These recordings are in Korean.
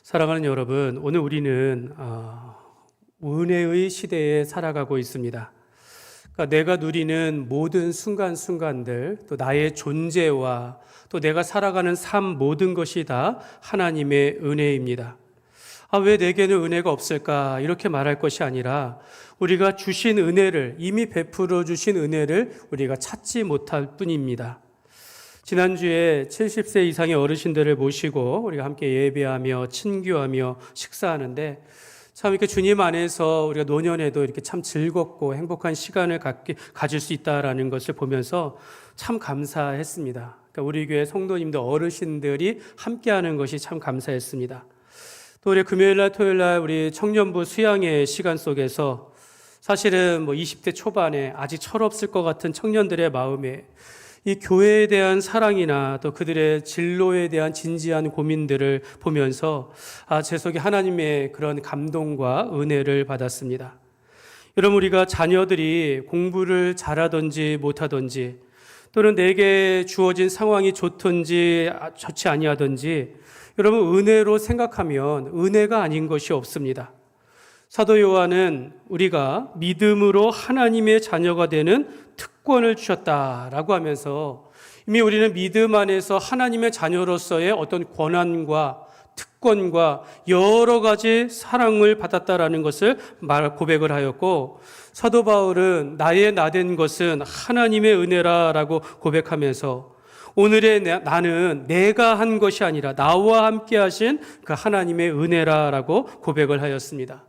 사랑하는 여러분, 오늘 우리는 은혜의 시대에 살아가고 있습니다. 그러니까 내가 누리는 모든 순간순간들, 또 나의 존재와 또 내가 살아가는 삶 모든 것이 다 하나님의 은혜입니다. 왜 내게는 은혜가 없을까? 이렇게 말할 것이 아니라 우리가 주신 은혜를, 이미 베풀어 주신 은혜를 우리가 찾지 못할 뿐입니다. 지난주에 70세 이상의 어르신들을 모시고 우리가 함께 예배하며 친교하며 식사하는데 참 이렇게 주님 안에서 우리가 노년에도 이렇게 참 즐겁고 행복한 시간을 가질 수 있다라는 것을 보면서 참 감사했습니다. 그러니까 우리 교회 성도님들 어르신들이 함께하는 것이 참 감사했습니다. 또 우리 금요일날 토요일날 우리 청년부 수양의 시간 속에서 사실은 20대 초반에 아직 철없을 것 같은 청년들의 마음에 이 교회에 대한 사랑이나 또 그들의 진로에 대한 진지한 고민들을 보면서 제 속에 하나님의 그런 감동과 은혜를 받았습니다. 여러분, 우리가 자녀들이 공부를 잘하든지 못하든지 또는 내게 주어진 상황이 좋든지 좋지 아니하든지 여러분, 은혜로 생각하면 은혜가 아닌 것이 없습니다. 사도 요한은 우리가 믿음으로 하나님의 자녀가 되는 특권을 주셨다라고 하면서 이미 우리는 믿음 안에서 하나님의 자녀로서의 어떤 권한과 특권과 여러 가지 사랑을 받았다라는 것을 고백을 하였고, 사도 바울은 나의 나된 것은 하나님의 은혜라라고 고백하면서 오늘의 나는 내가 한 것이 아니라 나와 함께 하신 그 하나님의 은혜라라고 고백을 하였습니다.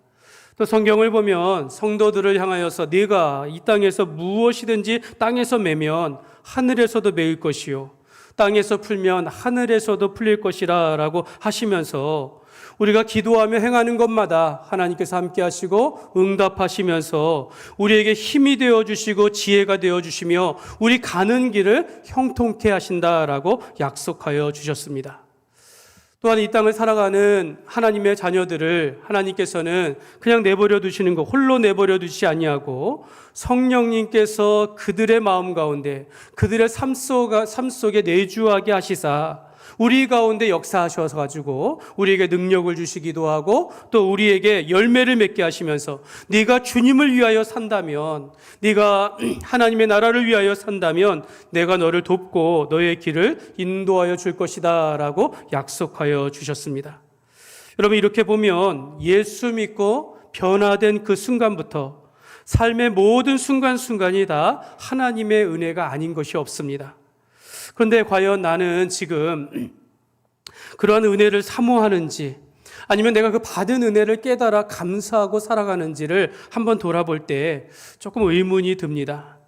또 성경을 보면 성도들을 향하여서 네가 이 땅에서 무엇이든지 땅에서 매면 하늘에서도 매일 것이요 땅에서 풀면 하늘에서도 풀릴 것이라 라고 하시면서 우리가 기도하며 행하는 것마다 하나님께서 함께 하시고 응답하시면서 우리에게 힘이 되어주시고 지혜가 되어주시며 우리 가는 길을 형통케 하신다라고 약속하여 주셨습니다. 또한 이 땅을 살아가는 하나님의 자녀들을 하나님께서는 그냥 내버려 두시는 것, 홀로 내버려 두시지 아니하고 성령님께서 그들의 마음 가운데 그들의 삶 속에 내주하게 하시사 우리 가운데 역사하셔서 가지고 우리에게 능력을 주시기도 하고 또 우리에게 열매를 맺게 하시면서 네가 주님을 위하여 산다면, 네가 하나님의 나라를 위하여 산다면 내가 너를 돕고 너의 길을 인도하여 줄 것이다 라고 약속하여 주셨습니다. 여러분, 이렇게 보면 예수 믿고 변화된 그 순간부터 삶의 모든 순간순간이 다 하나님의 은혜가 아닌 것이 없습니다. 그런데 과연 나는 지금 그러한 은혜를 사모하는지 아니면 내가 그 받은 은혜를 깨달아 감사하고 살아가는지를 한번 돌아볼 때 조금 의문이 듭니다.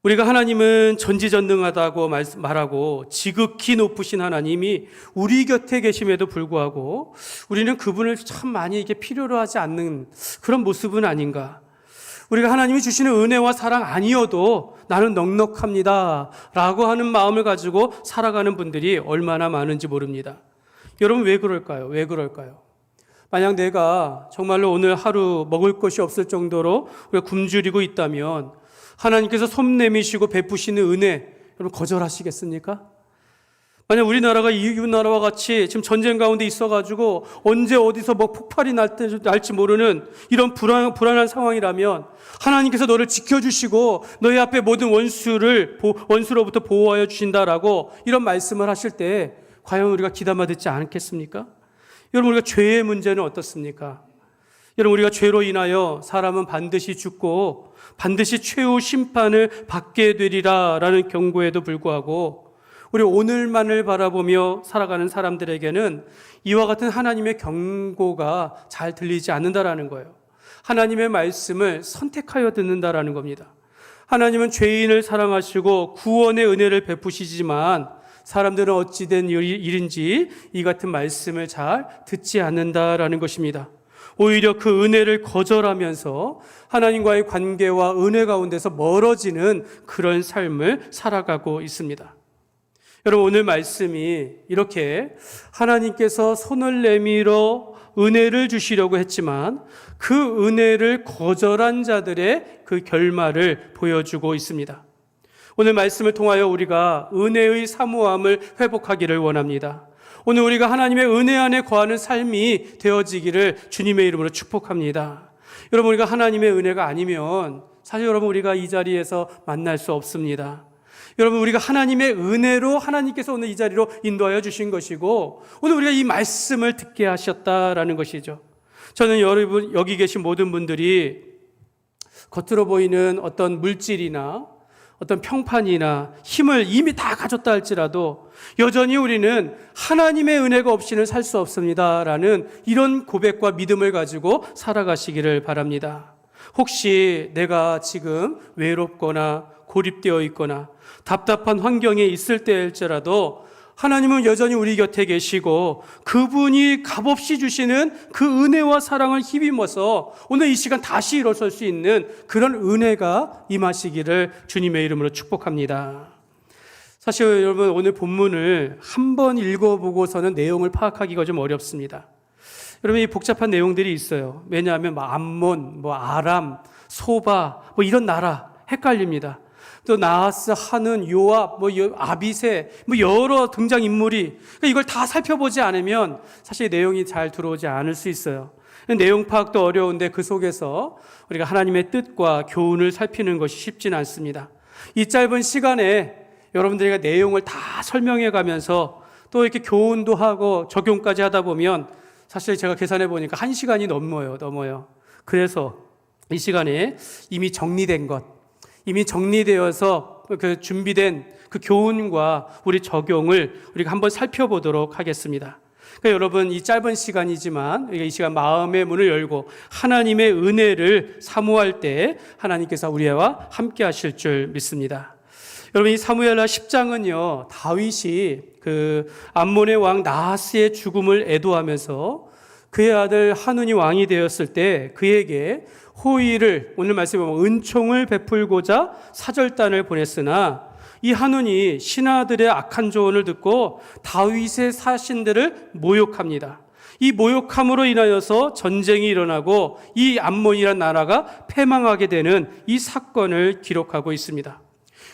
우리가 하나님은 전지전능하다고 말하고 지극히 높으신 하나님이 우리 곁에 계심에도 불구하고 우리는 그분을 참 많이 이게 필요로 하지 않는 그런 모습은 아닌가? 우리가 하나님이 주시는 은혜와 사랑 아니어도 나는 넉넉합니다 라고 하는 마음을 가지고 살아가는 분들이 얼마나 많은지 모릅니다. 여러분, 왜 그럴까요? 만약 내가 정말로 오늘 하루 먹을 것이 없을 정도로 우리가 굶주리고 있다면 하나님께서 손 내미시고 베푸시는 은혜, 여러분 거절하시겠습니까? 만약 우리나라가 이웃나라와 같이 지금 전쟁 가운데 있어가지고 언제 어디서 폭발이 날지 모르는 이런 불안한 상황이라면 하나님께서 너를 지켜주시고 너희 앞에 모든 원수로부터 보호하여 주신다라고 이런 말씀을 하실 때 과연 우리가 귀담아 듣지 않겠습니까? 여러분, 우리가 죄의 문제는 어떻습니까? 여러분, 우리가 죄로 인하여 사람은 반드시 죽고 반드시 최후 심판을 받게 되리라라는 경고에도 불구하고 우리 오늘만을 바라보며 살아가는 사람들에게는 이와 같은 하나님의 경고가 잘 들리지 않는다라는 거예요. 하나님의 말씀을 선택하여 듣는다라는 겁니다. 하나님은 죄인을 사랑하시고 구원의 은혜를 베푸시지만 사람들은 어찌된 일인지 이 같은 말씀을 잘 듣지 않는다라는 것입니다. 오히려 그 은혜를 거절하면서 하나님과의 관계와 은혜 가운데서 멀어지는 그런 삶을 살아가고 있습니다. 여러분, 오늘 말씀이 이렇게 하나님께서 손을 내밀어 은혜를 주시려고 했지만 그 은혜를 거절한 자들의 그 결말을 보여주고 있습니다. 오늘 말씀을 통하여 우리가 은혜의 사모함을 회복하기를 원합니다. 오늘 우리가 하나님의 은혜 안에 거하는 삶이 되어지기를 주님의 이름으로 축복합니다. 여러분, 우리가 하나님의 은혜가 아니면 사실 여러분 우리가 이 자리에서 만날 수 없습니다. 여러분, 우리가 하나님의 은혜로 하나님께서 오늘 이 자리로 인도하여 주신 것이고 오늘 우리가 이 말씀을 듣게 하셨다라는 것이죠. 저는 여러분 여기 계신 모든 분들이 겉으로 보이는 어떤 물질이나 어떤 평판이나 힘을 이미 다 가졌다 할지라도 여전히 우리는 하나님의 은혜가 없이는 살 수 없습니다라는 이런 고백과 믿음을 가지고 살아가시기를 바랍니다. 혹시 내가 지금 외롭거나 고립되어 있거나 답답한 환경에 있을 때일지라도 하나님은 여전히 우리 곁에 계시고 그분이 값없이 주시는 그 은혜와 사랑을 힘입어서 오늘 이 시간 다시 일어설 수 있는 그런 은혜가 임하시기를 주님의 이름으로 축복합니다. 사실 여러분, 오늘 본문을 한번 읽어보고서는 내용을 파악하기가 좀 어렵습니다. 여러분, 이 복잡한 내용들이 있어요. 왜냐하면 암몬, 아람, 소바 이런 나라 헷갈립니다. 또 나하스, 한은, 요압, 아비세, 여러 등장 인물이, 그러니까 이걸 다 살펴보지 않으면 사실 내용이 잘 들어오지 않을 수 있어요. 내용 파악도 어려운데 그 속에서 우리가 하나님의 뜻과 교훈을 살피는 것이 쉽지는 않습니다. 이 짧은 시간에 여러분들이 내용을 다 설명해 가면서 또 이렇게 교훈도 하고 적용까지 하다 보면 사실 제가 계산해 보니까 1시간이 넘어요. 그래서 이 시간에 이미 정리된 것, 이미 정리되어서 그 준비된 그 교훈과 우리 적용을 우리가 한번 살펴보도록 하겠습니다. 그러니까 여러분, 이 짧은 시간이지만 이 시간 마음의 문을 열고 하나님의 은혜를 사모할 때 하나님께서 우리와 함께 하실 줄 믿습니다. 여러분, 이 사무엘하 10장은요, 다윗이 그 암몬의 왕 나하스의 죽음을 애도하면서 그의 아들 한운이 왕이 되었을 때 그에게 호의를, 오늘 말씀에 보면 은총을 베풀고자 사절단을 보냈으나 이 한운이 신하들의 악한 조언을 듣고 다윗의 사신들을 모욕합니다. 이 모욕함으로 인하여서 전쟁이 일어나고 이 암몬이라는 나라가 패망하게 되는 이 사건을 기록하고 있습니다.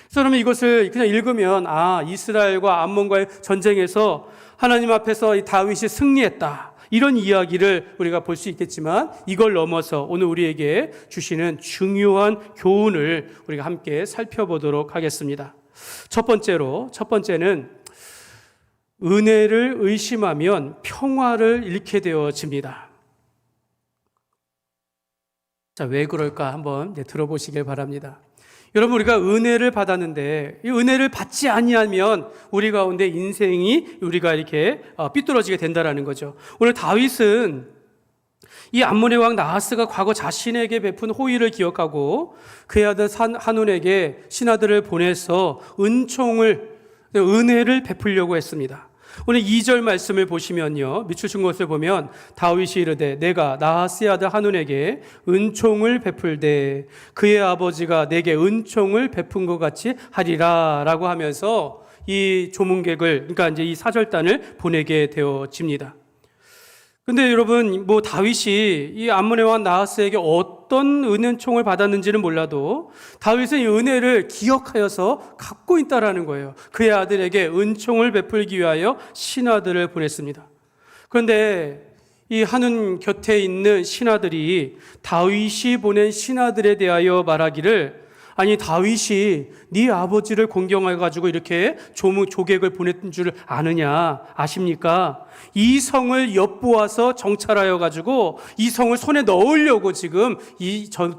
그래서 여러분, 이것을 그냥 읽으면 이스라엘과 암몬과의 전쟁에서 하나님 앞에서 이 다윗이 승리했다, 이런 이야기를 우리가 볼 수 있겠지만 이걸 넘어서 오늘 우리에게 주시는 중요한 교훈을 우리가 함께 살펴보도록 하겠습니다. 첫 번째는 은혜를 의심하면 평화를 잃게 되어집니다. 자, 왜 그럴까 한번 들어보시길 바랍니다. 여러분, 우리가 은혜를 받았는데 이 은혜를 받지 아니하면 우리 가운데 인생이 우리가 이렇게 삐뚤어지게 된다라는 거죠. 오늘 다윗은 이 암몬의 왕 나하스가 과거 자신에게 베푼 호의를 기억하고 그의 아들 한운에게 신하들을 보내서 은혜를 베풀려고 했습니다. 오늘 2절 말씀을 보시면요, 밑줄 것을 보면 다윗이 이르되 내가 나하스의 아들 한운에게 은총을 베풀되 그의 아버지가 내게 은총을 베푼 것 같이 하리라 라고 하면서 이 조문객을, 그러니까 이제 이 사절단을 보내게 되어집니다. 근데 여러분, 다윗이 이 암몬의 왕 나하스에게 어떤 은총을 받았는지는 몰라도 다윗은 이 은혜를 기억하여서 갖고 있다라는 거예요. 그의 아들에게 은총을 베풀기 위하여 신하들을 보냈습니다. 그런데 이 한운 곁에 있는 신하들이 다윗이 보낸 신하들에 대하여 말하기를, 아니 다윗이 네 아버지를 공경해가지고 이렇게 조객을 보냈던 줄 아십니까? 이 성을 엿보아서 정찰하여가지고 이 성을 손에 넣으려고 지금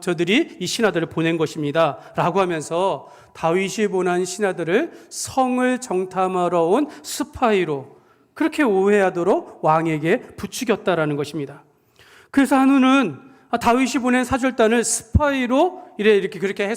저들이 이 신하들을 보낸 것입니다 라고 하면서 다윗이 보낸 신하들을 성을 정탐하러 온 스파이로 그렇게 오해하도록 왕에게 부추겼다라는 것입니다. 그래서 한우는 다윗이 보낸 사절단을 스파이로 그렇게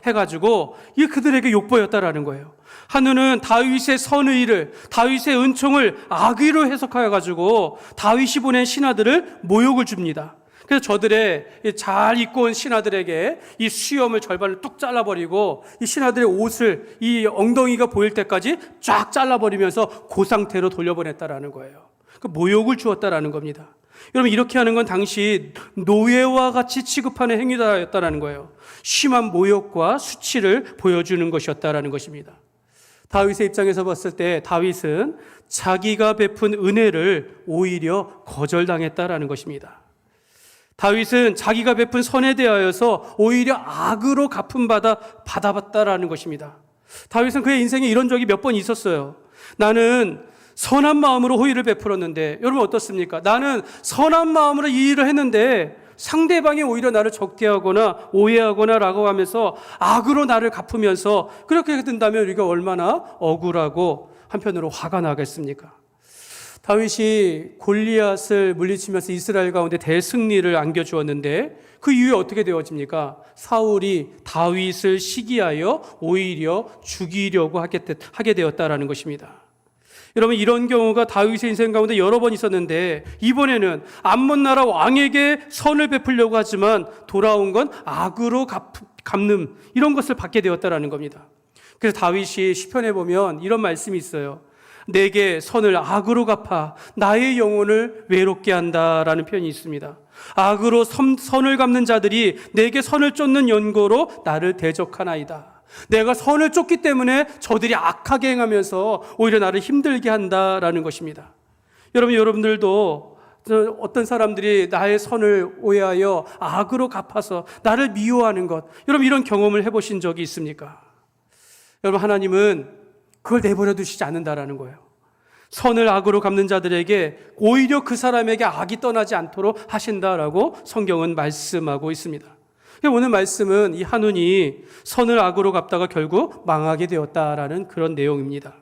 해가지고 이 그들에게 욕보였다라는 거예요. 한우는 다윗의 선의를, 다윗의 은총을 악의로 해석하여가지고 다윗이 보낸 신하들을 모욕을 줍니다. 그래서 저들의 잘 입고 온 신하들에게 이 수염을 절반을 뚝 잘라버리고 이 신하들의 옷을 이 엉덩이가 보일 때까지 쫙 잘라버리면서 그 상태로 돌려보냈다라는 거예요. 그 모욕을 주었다라는 겁니다. 여러분, 이렇게 하는 건 당시 노예와 같이 취급하는 행위다였다라는 거예요. 심한 모욕과 수치를 보여주는 것이었다라는 것입니다. 다윗의 입장에서 봤을 때 다윗은 자기가 베푼 은혜를 오히려 거절당했다라는 것입니다. 다윗은 자기가 베푼 선에 대하여서 오히려 악으로 받아봤다라는 것입니다. 다윗은 그의 인생에 이런 적이 몇 번 있었어요. 나는 선한 마음으로 호의를 베풀었는데, 여러분 어떻습니까? 나는 선한 마음으로 이 일을 했는데 상대방이 오히려 나를 적대하거나 오해하거나 라고 하면서 악으로 나를 갚으면서 그렇게 된다면 우리가 얼마나 억울하고 한편으로 화가 나겠습니까? 다윗이 골리앗을 물리치면서 이스라엘 가운데 대승리를 안겨주었는데 그 이후에 어떻게 되어집니까? 사울이 다윗을 시기하여 오히려 죽이려고 하게 되었다라는 것입니다. 여러분, 이런 경우가 다윗의 인생 가운데 여러 번 있었는데 이번에는 암몬 나라 왕에게 선을 베풀려고 하지만 돌아온 건 악으로 갚는 이런 것을 받게 되었다라는 겁니다. 그래서 다윗이 시편에 보면 이런 말씀이 있어요. 내게 선을 악으로 갚아 나의 영혼을 외롭게 한다라는 표현이 있습니다. 악으로 선을 갚는 자들이 내게 선을 쫓는 연고로 나를 대적하나이다. 내가 선을 쫓기 때문에 저들이 악하게 행하면서 오히려 나를 힘들게 한다라는 것입니다. 여러분들도 어떤 사람들이 나의 선을 오해하여 악으로 갚아서 나를 미워하는 것, 여러분 이런 경험을 해보신 적이 있습니까? 여러분, 하나님은 그걸 내버려 두시지 않는다라는 거예요. 선을 악으로 갚는 자들에게 오히려 그 사람에게 악이 떠나지 않도록 하신다라고 성경은 말씀하고 있습니다. 오늘 말씀은 이 한운이 선을 악으로 갚다가 결국 망하게 되었다라는 그런 내용입니다.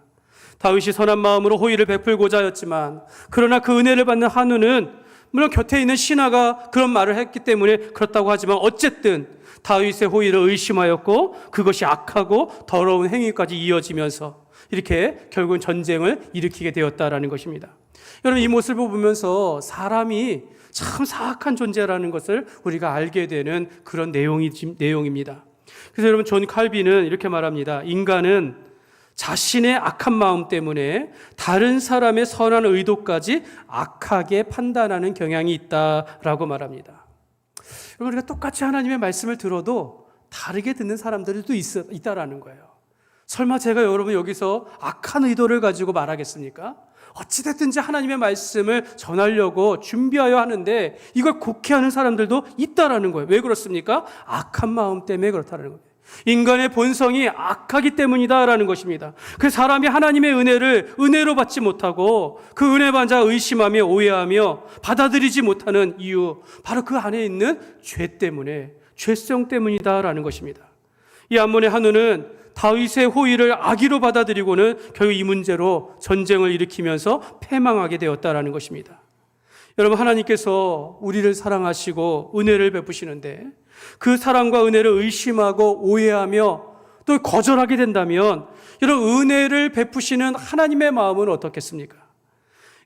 다윗이 선한 마음으로 호의를 베풀고자 하였지만 그러나 그 은혜를 받는 한운은 물론 곁에 있는 신하가 그런 말을 했기 때문에 그렇다고 하지만 어쨌든 다윗의 호의를 의심하였고 그것이 악하고 더러운 행위까지 이어지면서 이렇게 결국은 전쟁을 일으키게 되었다라는 것입니다. 여러분, 이 모습을 보면서 사람이 참 사악한 존재라는 것을 우리가 알게 되는 그런 내용입니다. 그래서 여러분, 존 칼빈은 이렇게 말합니다. 인간은 자신의 악한 마음 때문에 다른 사람의 선한 의도까지 악하게 판단하는 경향이 있다라고 말합니다. 여러분, 우리가 똑같이 하나님의 말씀을 들어도 다르게 듣는 사람들도 있다라는 거예요. 설마 제가 여러분 여기서 악한 의도를 가지고 말하겠습니까? 어찌됐든지 하나님의 말씀을 전하려고 준비하여 하는데 이걸 곡해하는 사람들도 있다라는 거예요. 왜 그렇습니까? 악한 마음 때문에 그렇다는 거예요. 인간의 본성이 악하기 때문이다라는 것입니다. 그 사람이 하나님의 은혜를 은혜로 받지 못하고 그 은혜 받자 의심하며 오해하며 받아들이지 못하는 이유, 바로 그 안에 있는 죄 때문에, 죄성 때문이다라는 것입니다. 이 암몬의 한우는 다윗의 호의를 악의로 받아들이고는 결국 이 문제로 전쟁을 일으키면서 패망하게 되었다라는 것입니다. 여러분, 하나님께서 우리를 사랑하시고 은혜를 베푸시는데 그 사랑과 은혜를 의심하고 오해하며 또 거절하게 된다면 여러분, 은혜를 베푸시는 하나님의 마음은 어떻겠습니까?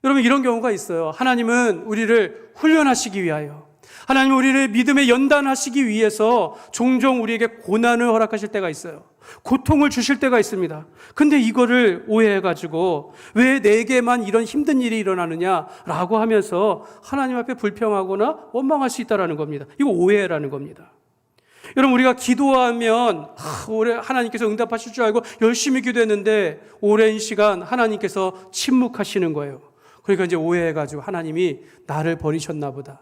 여러분, 이런 경우가 있어요. 하나님은 우리를 훈련하시기 위하여, 하나님은 우리를 믿음에 연단하시기 위해서 종종 우리에게 고난을 허락하실 때가 있어요. 고통을 주실 때가 있습니다. 근데 이거를 오해해가지고 왜 내게만 이런 힘든 일이 일어나느냐라고 하면서 하나님 앞에 불평하거나 원망할 수 있다는 겁니다. 이거 오해라는 겁니다. 여러분, 우리가 기도하면 올해 하나님께서 응답하실 줄 알고 열심히 기도했는데 오랜 시간 하나님께서 침묵하시는 거예요. 그러니까 이제 오해해가지고 하나님이 나를 버리셨나 보다,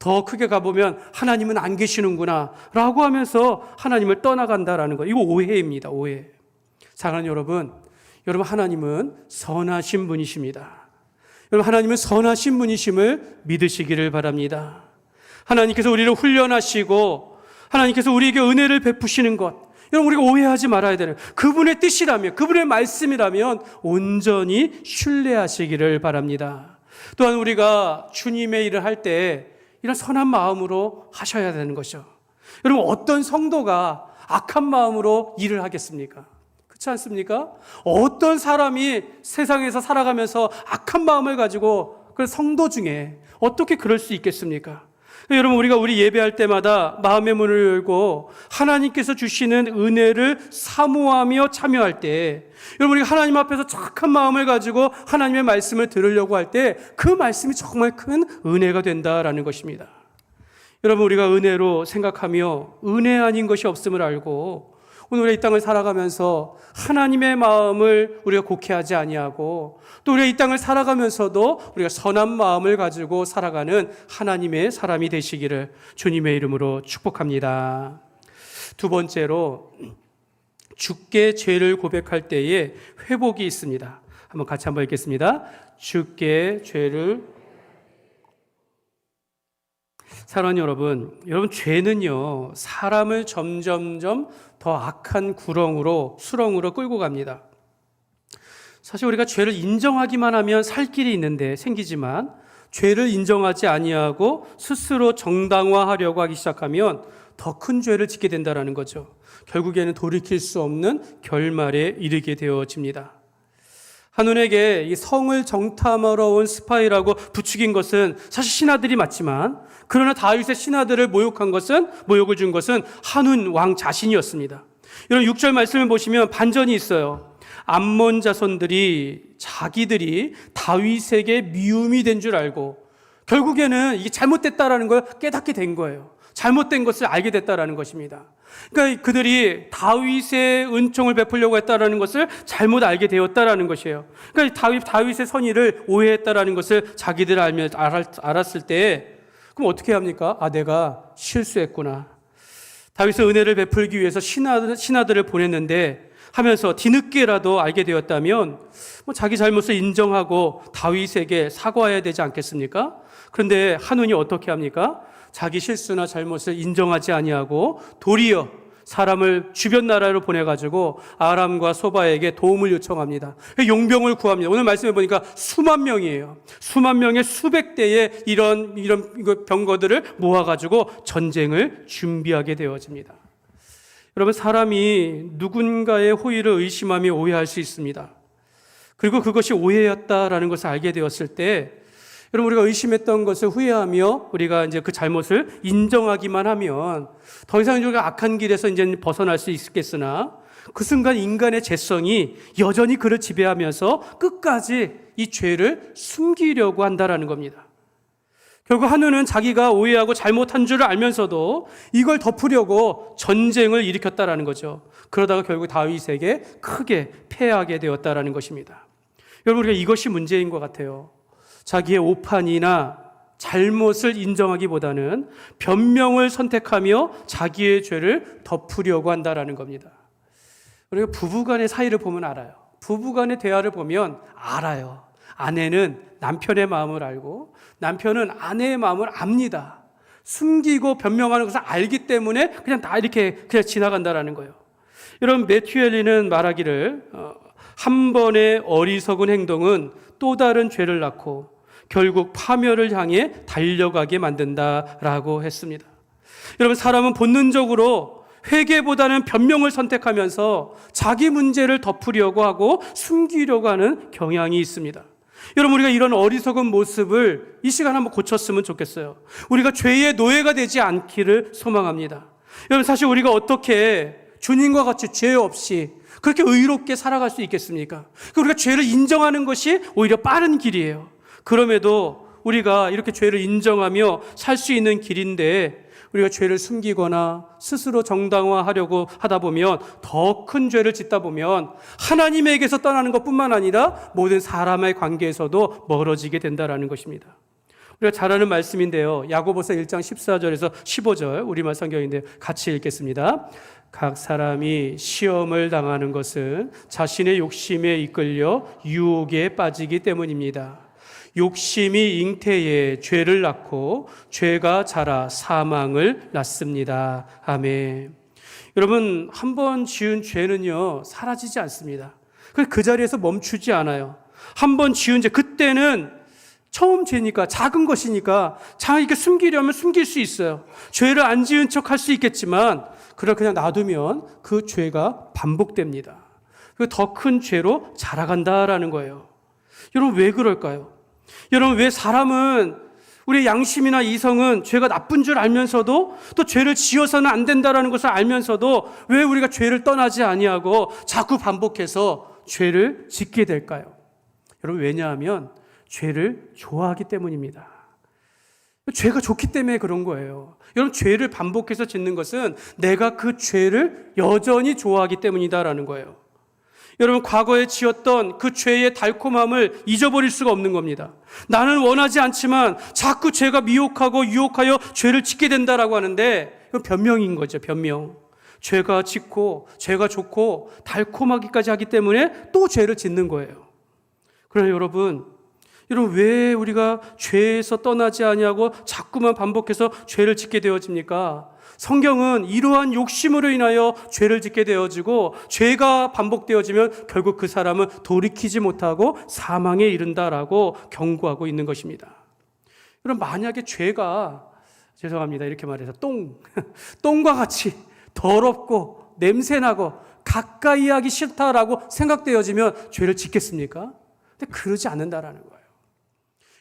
더 크게 가보면 하나님은 안 계시는구나 라고 하면서 하나님을 떠나간다라는 거, 이거 오해입니다. 오해. 사랑하는 여러분, 하나님은 선하신 분이십니다. 여러분, 하나님은 선하신 분이심을 믿으시기를 바랍니다. 하나님께서 우리를 훈련하시고 하나님께서 우리에게 은혜를 베푸시는 것, 여러분, 우리가 오해하지 말아야 되는 그분의 뜻이라면, 그분의 말씀이라면 온전히 신뢰하시기를 바랍니다. 또한 우리가 주님의 일을 할 때 이런 선한 마음으로 하셔야 되는 것이죠. 여러분, 어떤 성도가 악한 마음으로 일을 하겠습니까? 그렇지 않습니까? 어떤 사람이 세상에서 살아가면서 악한 마음을 가지고 그 성도 중에 어떻게 그럴 수 있겠습니까? 여러분, 우리가 우리 예배할 때마다 마음의 문을 열고 하나님께서 주시는 은혜를 사모하며 참여할 때, 여러분, 우리가 하나님 앞에서 착한 마음을 가지고 하나님의 말씀을 들으려고 할 때 그 말씀이 정말 큰 은혜가 된다라는 것입니다. 여러분, 우리가 은혜로 생각하며 은혜 아닌 것이 없음을 알고 오늘 우리가 이 땅을 살아가면서 하나님의 마음을 우리가 곡해하지 아니하고 또 우리가 이 땅을 살아가면서도 우리가 선한 마음을 가지고 살아가는 하나님의 사람이 되시기를 주님의 이름으로 축복합니다. 두 번째로 주께 죄를 고백할 때에 회복이 있습니다. 한번 같이 한번 읽겠습니다. 주께 죄를. 사랑하는 여러분, 죄는요 사람을 점점점 더 악한 수렁으로 끌고 갑니다. 사실 우리가 죄를 인정하기만 하면 살 길이 있는데 생기지만 죄를 인정하지 아니하고 스스로 정당화하려고 하기 시작하면 더 큰 죄를 짓게 된다는 거죠. 결국에는 돌이킬 수 없는 결말에 이르게 되어집니다. 한눈에게 이 성을 정탐하러 온 스파이라고 부추긴 것은 사실 신하들이 맞지만, 그러나 다윗의 신하들을 모욕을 준 것은 한운 왕 자신이었습니다. 이런 6절 말씀을 보시면 반전이 있어요. 암몬 자손들이 자기들이 다윗에게 미움이 된 줄 알고 결국에는 이게 잘못됐다라는 걸 깨닫게 된 거예요. 잘못된 것을 알게 됐다라는 것입니다. 그러니까 그들이 다윗의 은총을 베풀려고 했다라는 것을 잘못 알게 되었다라는 것이에요. 그러니까 다윗의 선의를 오해했다라는 것을 자기들 알았을 때 그럼 어떻게 합니까? 내가 실수했구나. 다윗의 은혜를 베풀기 위해서 신하들을 보냈는데 하면서 뒤늦게라도 알게 되었다면 자기 잘못을 인정하고 다윗에게 사과해야 되지 않겠습니까? 그런데 한운이 어떻게 합니까? 자기 실수나 잘못을 인정하지 아니하고 도리어 사람을 주변 나라로 보내가지고 아람과 소바에게 도움을 요청합니다. 용병을 구합니다. 오늘 말씀해 보니까 수만 명이에요. 수만 명의 수백 대의 이런 병거들을 모아가지고 전쟁을 준비하게 되어집니다. 여러분, 사람이 누군가의 호의를 의심하며 오해할 수 있습니다. 그리고 그것이 오해였다라는 것을 알게 되었을 때 여러분, 우리가 의심했던 것을 후회하며 우리가 이제 그 잘못을 인정하기만 하면 더 이상 우리가 악한 길에서 이제 벗어날 수 있겠으나 그 순간 인간의 죄성이 여전히 그를 지배하면서 끝까지 이 죄를 숨기려고 한다라는 겁니다. 결국 한우는 자기가 오해하고 잘못한 줄을 알면서도 이걸 덮으려고 전쟁을 일으켰다라는 거죠. 그러다가 결국 다윗에게 크게 패하게 되었다라는 것입니다. 여러분, 우리가 이것이 문제인 것 같아요. 자기의 오판이나 잘못을 인정하기보다는 변명을 선택하며 자기의 죄를 덮으려고 한다라는 겁니다. 우리가 부부간의 사이를 보면 알아요. 부부간의 대화를 보면 알아요. 아내는 남편의 마음을 알고 남편은 아내의 마음을 압니다. 숨기고 변명하는 것을 알기 때문에 그냥 다 이렇게 그냥 지나간다라는 거예요. 여러분, 매튜 헨리는 말하기를 한 번의 어리석은 행동은 또 다른 죄를 낳고 결국 파멸을 향해 달려가게 만든다라고 했습니다. 여러분, 사람은 본능적으로 회개보다는 변명을 선택하면서 자기 문제를 덮으려고 하고 숨기려고 하는 경향이 있습니다. 여러분, 우리가 이런 어리석은 모습을 이 시간 한번 고쳤으면 좋겠어요. 우리가 죄의 노예가 되지 않기를 소망합니다. 여러분, 사실 우리가 어떻게 주님과 같이 죄 없이 그렇게 의롭게 살아갈 수 있겠습니까? 우리가 죄를 인정하는 것이 오히려 빠른 길이에요. 그럼에도 우리가 이렇게 죄를 인정하며 살 수 있는 길인데 우리가 죄를 숨기거나 스스로 정당화하려고 하다 보면 더 큰 죄를 짓다 보면 하나님에게서 떠나는 것뿐만 아니라 모든 사람의 관계에서도 멀어지게 된다는 것입니다. 우리가 잘 아는 말씀인데요. 야고보서 1장 14절에서 15절 우리말 성경인데 같이 읽겠습니다. 각 사람이 시험을 당하는 것은 자신의 욕심에 이끌려 유혹에 빠지기 때문입니다. 욕심이 잉태에 죄를 낳고 죄가 자라 사망을 낳습니다. 아멘. 여러분, 한 번 지은 죄는요 사라지지 않습니다. 그 자리에서 멈추지 않아요. 한 번 지은 죄, 그때는 처음 죄니까 작은 것이니까 이렇게 숨기려면 숨길 수 있어요. 죄를 안 지은 척 할 수 있겠지만 그냥 놔두면 그 죄가 반복됩니다. 더 큰 죄로 자라간다라는 거예요. 여러분, 왜 그럴까요? 여러분, 왜 사람은 우리의 양심이나 이성은 죄가 나쁜 줄 알면서도 또 죄를 지어서는 안 된다는 것을 알면서도 왜 우리가 죄를 떠나지 아니하고 자꾸 반복해서 죄를 짓게 될까요? 여러분, 왜냐하면 죄를 좋아하기 때문입니다. 죄가 좋기 때문에 그런 거예요. 여러분, 죄를 반복해서 짓는 것은 내가 그 죄를 여전히 좋아하기 때문이다라는 거예요. 여러분, 과거에 지었던 그 죄의 달콤함을 잊어버릴 수가 없는 겁니다. 나는 원하지 않지만 자꾸 죄가 미혹하고 유혹하여 죄를 짓게 된다라고 하는데, 이건 변명인 거죠. 변명. 죄가 짓고 죄가 좋고 달콤하기까지 하기 때문에 또 죄를 짓는 거예요. 그러나 여러분 왜 우리가 죄에서 떠나지 아니하고 자꾸만 반복해서 죄를 짓게 되어집니까? 성경은 이러한 욕심으로 인하여 죄를 짓게 되어지고, 죄가 반복되어지면 결국 그 사람은 돌이키지 못하고 사망에 이른다라고 경고하고 있는 것입니다. 그럼 만약에 죄가, 죄송합니다 이렇게 말해서 똥과 같이 더럽고 냄새나고 가까이 하기 싫다라고 생각되어지면 죄를 짓겠습니까? 근데 그러지 않는다라는 거예요.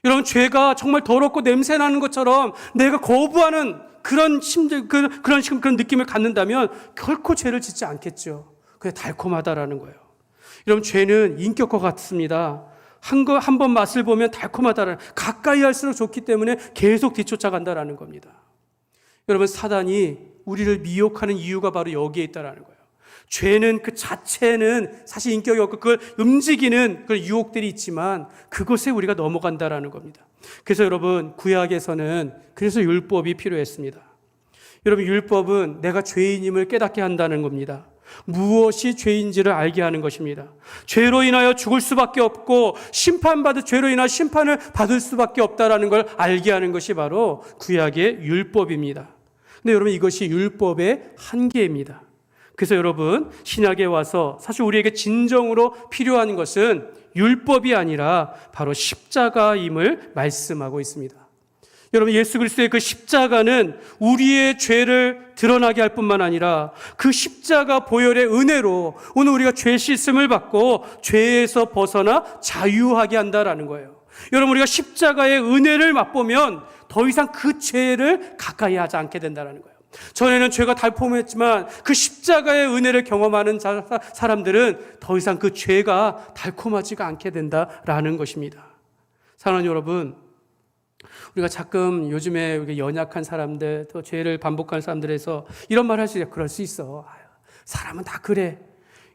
여러분, 죄가 정말 더럽고 냄새나는 것처럼 내가 거부하는 그런 느낌을 갖는다면 결코 죄를 짓지 않겠죠. 그게 달콤하다라는 거예요. 여러분, 죄는 인격과 같습니다. 한 번 맛을 보면 달콤하다라는, 가까이 할수록 좋기 때문에 계속 뒤쫓아간다라는 겁니다. 여러분, 사단이 우리를 미혹하는 이유가 바로 여기에 있다라는 거예요. 죄는 그 자체는 사실 인격이 없고 그걸 움직이는 그런 유혹들이 있지만 그것에 우리가 넘어간다라는 겁니다. 그래서 여러분, 구약에서는 그래서 율법이 필요했습니다. 여러분, 율법은 내가 죄인임을 깨닫게 한다는 겁니다. 무엇이 죄인지를 알게 하는 것입니다. 죄로 인하여 죽을 수밖에 없고 죄로 인하여 심판을 받을 수밖에 없다라는 걸 알게 하는 것이 바로 구약의 율법입니다. 근데 여러분, 이것이 율법의 한계입니다. 그래서 여러분, 신약에 와서 사실 우리에게 진정으로 필요한 것은 율법이 아니라 바로 십자가임을 말씀하고 있습니다. 여러분, 예수 그리스도의 그 십자가는 우리의 죄를 드러나게 할 뿐만 아니라 그 십자가 보혈의 은혜로 오늘 우리가 죄 씻음을 받고 죄에서 벗어나 자유하게 한다라는 거예요. 여러분, 우리가 십자가의 은혜를 맛보면 더 이상 그 죄를 가까이 하지 않게 된다는 거예요. 전에는 죄가 달콤했지만 그 십자가의 은혜를 경험하는 사람들은 더 이상 그 죄가 달콤하지가 않게 된다라는 것입니다. 사랑하는 여러분, 우리가 가끔 요즘에 연약한 사람들, 또 죄를 반복하는 사람들에서 이런 말 할 수 있어요. 그럴 수 있어. 사람은 다 그래.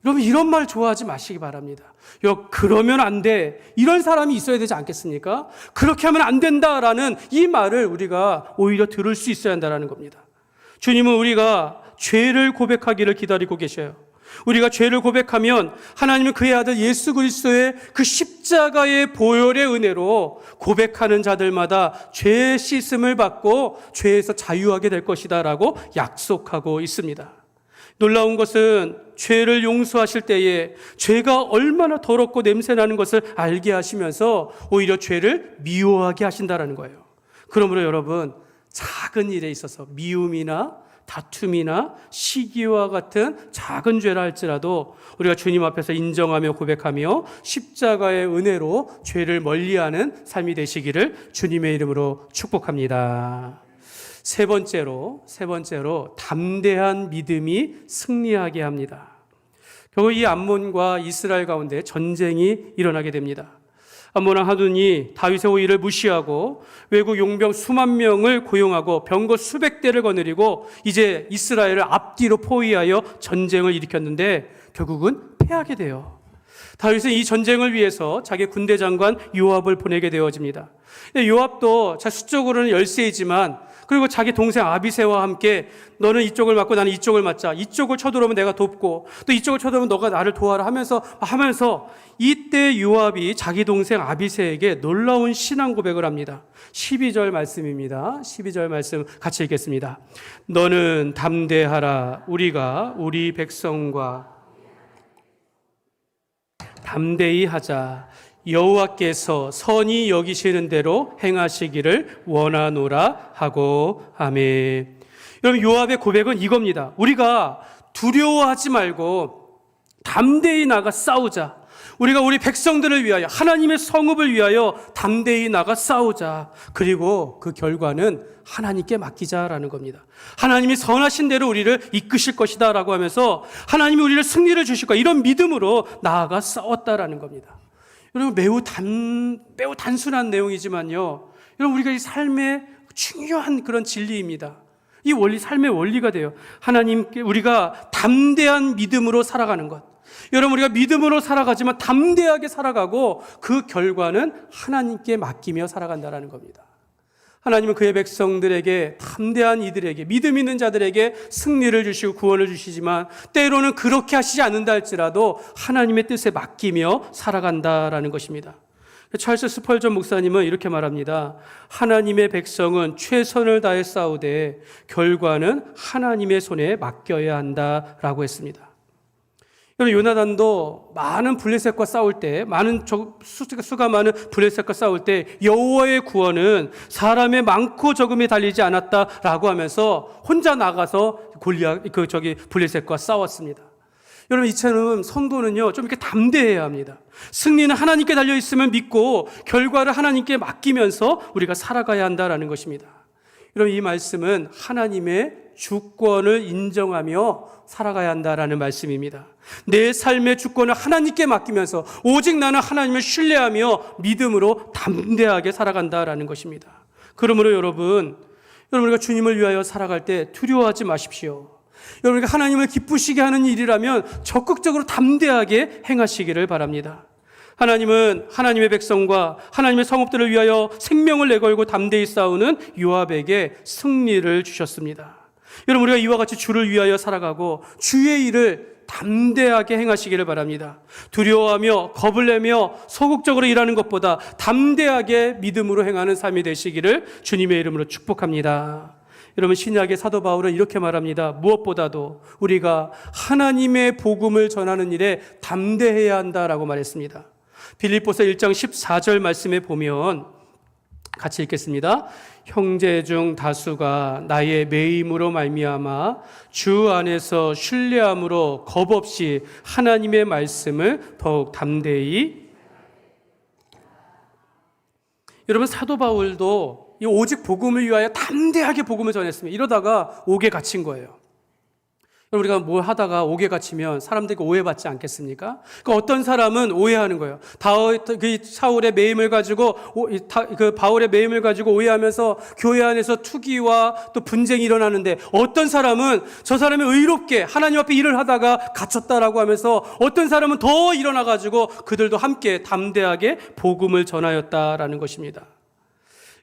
여러분, 이런 말 좋아하지 마시기 바랍니다. 그러면 안 돼. 이런 사람이 있어야 되지 않겠습니까? 그렇게 하면 안 된다라는 이 말을 우리가 오히려 들을 수 있어야 한다는 겁니다. 주님은 우리가 죄를 고백하기를 기다리고 계셔요. 우리가 죄를 고백하면 하나님은 그의 아들 예수 그리스도의 그 십자가의 보혈의 은혜로 고백하는 자들마다 죄 씻음을 받고 죄에서 자유하게 될 것이다 라고 약속하고 있습니다. 놀라운 것은 죄를 용서하실 때에 죄가 얼마나 더럽고 냄새나는 것을 알게 하시면서 오히려 죄를 미워하게 하신다는 거예요. 그러므로 여러분, 작은 일에 있어서 미움이나 다툼이나 시기와 같은 작은 죄라 할지라도 우리가 주님 앞에서 인정하며 고백하며 십자가의 은혜로 죄를 멀리하는 삶이 되시기를 주님의 이름으로 축복합니다. 세 번째로 담대한 믿음이 승리하게 합니다. 결국 이 암몬과 이스라엘 가운데 전쟁이 일어나게 됩니다. 암몬 왕 하둔이 다윗의 호의를 무시하고 외국 용병 수만 명을 고용하고 병거 수백 대를 거느리고 이제 이스라엘을 앞뒤로 포위하여 전쟁을 일으켰는데 결국은 패하게 돼요. 다윗은 이 전쟁을 위해서 자기 군대 장관 요압을 보내게 되어집니다. 요압도 수적으로는 열세이지만 그리고 자기 동생 아비새와 함께 너는 이쪽을 맡고 나는 이쪽을 맡자. 이쪽을 쳐들어오면 내가 돕고 또 이쪽을 쳐들어오면 너가 나를 도와라 하면서 이때 요압이 자기 동생 아비새에게 놀라운 신앙 고백을 합니다. 12절 말씀입니다. 12절 말씀 같이 읽겠습니다. 너는 담대하라. 우리가 우리 백성과 담대히 하자. 여호와께서 선히 여기시는 대로 행하시기를 원하노라 하고 아멘. 여러분, 요압의 고백은 이겁니다. 우리가 두려워하지 말고 담대히 나가 싸우자. 우리가 우리 백성들을 위하여 하나님의 성읍을 위하여 담대히 나가 싸우자. 그리고 그 결과는 하나님께 맡기자라는 겁니다. 하나님이 선하신 대로 우리를 이끄실 것이다 라고 하면서 하나님이 우리를 승리를 주실 거야. 이런 믿음으로 나아가 싸웠다라는 겁니다. 여러분, 매우 단순한 내용이지만요. 여러분, 우리가 이 삶의 중요한 그런 진리입니다. 이 원리, 삶의 원리가 돼요. 하나님께 우리가 담대한 믿음으로 살아가는 것. 여러분, 우리가 믿음으로 살아가지만 담대하게 살아가고 그 결과는 하나님께 맡기며 살아간다는 겁니다. 하나님은 그의 백성들에게, 담대한 이들에게, 믿음 있는 자들에게 승리를 주시고 구원을 주시지만 때로는 그렇게 하시지 않는다 할지라도 하나님의 뜻에 맡기며 살아간다라는 것입니다. 찰스 스펄전 목사님은 이렇게 말합니다. 하나님의 백성은 최선을 다해 싸우되 결과는 하나님의 손에 맡겨야 한다라고 했습니다. 요나단도 많은 블레셋과 싸울 때, 수가 많은 블레셋과 싸울 때 여호와의 구원은 사람의 많고 적음에 달리지 않았다라고 하면서 혼자 나가서 블레셋과 싸웠습니다. 여러분, 이처럼 성도는요, 좀 이렇게 담대해야 합니다. 승리는 하나님께 달려 있음을 믿고 결과를 하나님께 맡기면서 우리가 살아가야 한다라는 것입니다. 여러분, 이 말씀은 하나님의 주권을 인정하며 살아가야 한다라는 말씀입니다. 내 삶의 주권을 하나님께 맡기면서 오직 나는 하나님을 신뢰하며 믿음으로 담대하게 살아간다라는 것입니다. 그러므로 여러분, 우리가 주님을 위하여 살아갈 때 두려워하지 마십시오. 여러분, 하나님을 기쁘시게 하는 일이라면 적극적으로 담대하게 행하시기를 바랍니다. 하나님은 하나님의 백성과 하나님의 성읍들을 위하여 생명을 내걸고 담대히 싸우는 요압에게 승리를 주셨습니다. 여러분, 우리가 이와 같이 주를 위하여 살아가고 주의 일을 담대하게 행하시기를 바랍니다. 두려워하며 겁을 내며 소극적으로 일하는 것보다 담대하게 믿음으로 행하는 삶이 되시기를 주님의 이름으로 축복합니다. 여러분, 신약의 사도 바울은 이렇게 말합니다. 무엇보다도 우리가 하나님의 복음을 전하는 일에 담대해야 한다라고 말했습니다. 빌립보서 1장 14절 말씀에 보면 같이 읽겠습니다. 형제 중 다수가 나의 매임으로 말미암아 주 안에서 신뢰함으로 겁 없이 하나님의 말씀을 더욱 담대히. 여러분, 사도 바울도 이 오직 복음을 위하여 담대하게 복음을 전했습니다. 이러다가 옥에 갇힌 거예요. 우리가 뭘 하다가 옥에 갇히면 사람들에게 오해받지 않겠습니까? 어떤 사람은 오해하는 거예요. 사울의 매임을 가지고, 바울의 매임을 가지고 오해하면서 교회 안에서 투기와 또 분쟁이 일어나는데, 어떤 사람은 저 사람이 의롭게 하나님 앞에 일을 하다가 갇혔다라고 하면서 어떤 사람은 더 일어나가지고 그들도 함께 담대하게 복음을 전하였다라는 것입니다.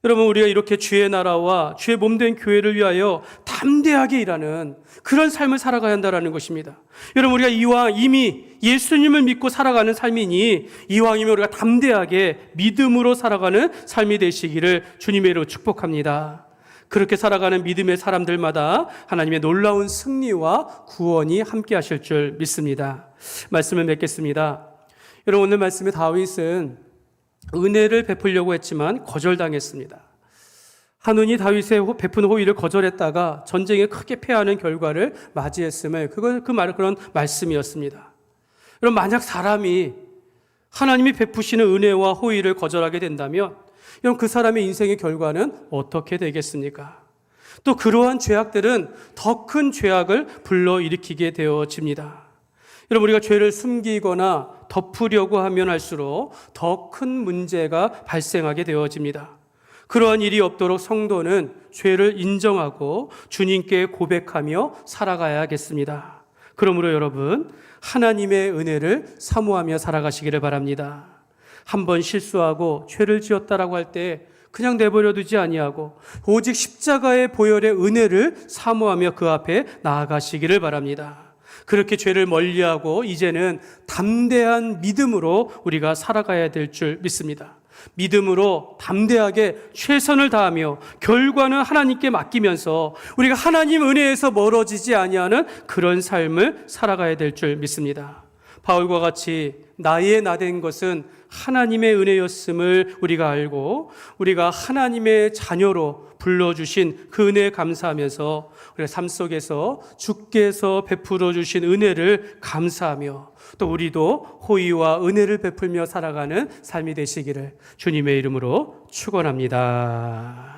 여러분, 우리가 이렇게 주의 나라와 주의 몸된 교회를 위하여 담대하게 일하는 그런 삶을 살아가야 한다는 것입니다. 여러분, 우리가 이미 예수님을 믿고 살아가는 삶이니 이왕이면 우리가 담대하게 믿음으로 살아가는 삶이 되시기를 주님의 이름으로 축복합니다. 그렇게 살아가는 믿음의 사람들마다 하나님의 놀라운 승리와 구원이 함께 하실 줄 믿습니다. 말씀을 맺겠습니다. 여러분, 오늘 말씀에 다윗은 은혜를 베풀려고 했지만 거절당했습니다. 한눈이 다윗의 베푼 호의를 거절했다가 전쟁에 크게 패하는 결과를 맞이했음을 그런 말씀이었습니다. 여러분, 만약 사람이 하나님이 베푸시는 은혜와 호의를 거절하게 된다면 여러분, 그 사람의 인생의 결과는 어떻게 되겠습니까? 또 그러한 죄악들은 더 큰 죄악을 불러일으키게 되어집니다. 여러분, 우리가 죄를 숨기거나 덮으려고 하면 할수록 더 큰 문제가 발생하게 되어집니다. 그러한 일이 없도록 성도는 죄를 인정하고 주님께 고백하며 살아가야겠습니다. 그러므로 여러분, 하나님의 은혜를 사모하며 살아가시기를 바랍니다. 한번 실수하고 죄를 지었다라고 할 때 그냥 내버려 두지 아니하고 오직 십자가의 보혈의 은혜를 사모하며 그 앞에 나아가시기를 바랍니다. 그렇게 죄를 멀리하고 이제는 담대한 믿음으로 우리가 살아가야 될 줄 믿습니다. 믿음으로 담대하게 최선을 다하며 결과는 하나님께 맡기면서 우리가 하나님 은혜에서 멀어지지 아니하는 그런 삶을 살아가야 될 줄 믿습니다. 바울과 같이 나의 나된 것은 하나님의 은혜였음을 우리가 알고 우리가 하나님의 자녀로 불러주신 그 은혜에 감사하면서 우리가 삶 속에서 주께서 베풀어 주신 은혜를 감사하며 또 우리도 호의와 은혜를 베풀며 살아가는 삶이 되시기를 주님의 이름으로 축원합니다.